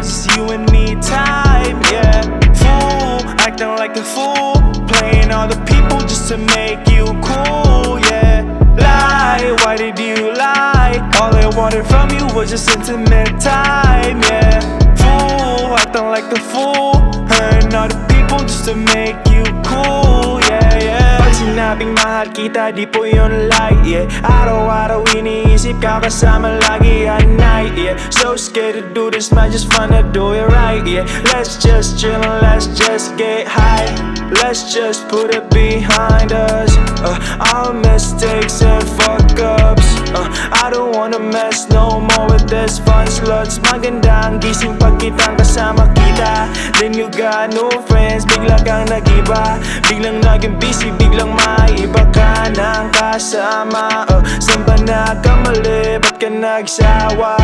was just you and me time, yeah. Fool, acting like a fool, playing all the people just to make you cool, yeah. Lie, why did you lie? All I wanted from you was just intimate time, yeah. Fool, acting like a fool, hurting all the people just to make you cool, yeah, yeah. Pag sinabing mahal kita, di po yun lie, yeah. Araw-araw iniisip ka kasama lagi at night, yeah. So scared to do this, man, just wanna do it right, yeah. Let's just chill and let's just get high. Let's just put it behind us, our mistakes and fuck-ups. I don't wanna mess no more with this fun sluts. Maganda ang gising pag kitang kasama kita. Then you got no friends, bigla kang nag-iba. Biglang naging busy, biglang maiba ka ng kasama. Saan ba nagkamali, ba't ka nagsawa?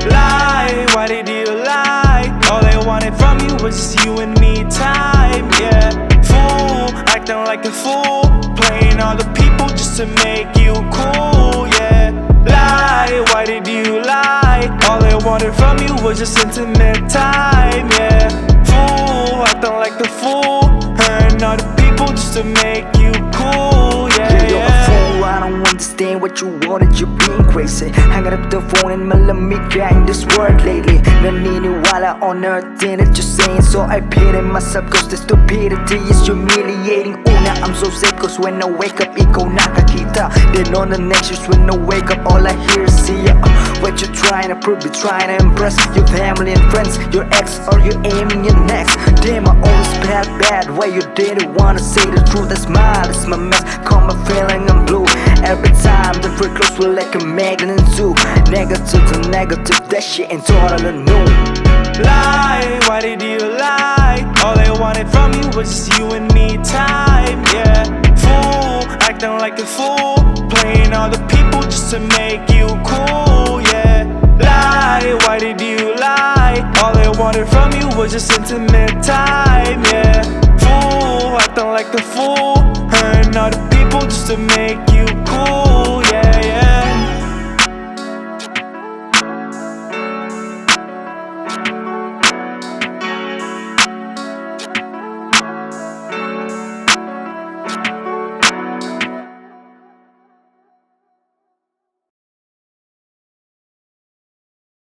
Lie, why did you lie? All I wanted from you was just you and me time, yeah. Fool, acting like a fool, playing all the people just to make you cool, yeah. Lie, why did you lie? All I wanted from you was just intimate time, yeah. Fool, acting like a fool, hurting all the people just to make you cool, yeah, You're a fool, I don't understand what you wanted, you're being crazy. Hanging up the phone and malamig ka in this world lately. Naniniwala on everything that you're saying, so I pity myself cause the stupidity is humiliating. Una, I'm so sick cause when I wake up, ikaw nakakita. Then on the next years when I wake up, all I hear is see ya. What you trying to prove, you trying to impress your family and friends, your ex, or you aiming your next. Damn, I always bad, why you didn't wanna say the truth? That's my mess, call my feeling I'm blue. Every time the freak close we're like a magnet and zoo. Negative to negative, that shit ain't totally new. Lie, why did you lie? All I wanted from you was just you and me time, yeah. Fool, acting like a fool, playing all the people just to make you cool, yeah. Lie, why did you lie? All I wanted from you was just intimate time, yeah. Fool, acting like a fool, hurting all the people just to make you cool, yeah.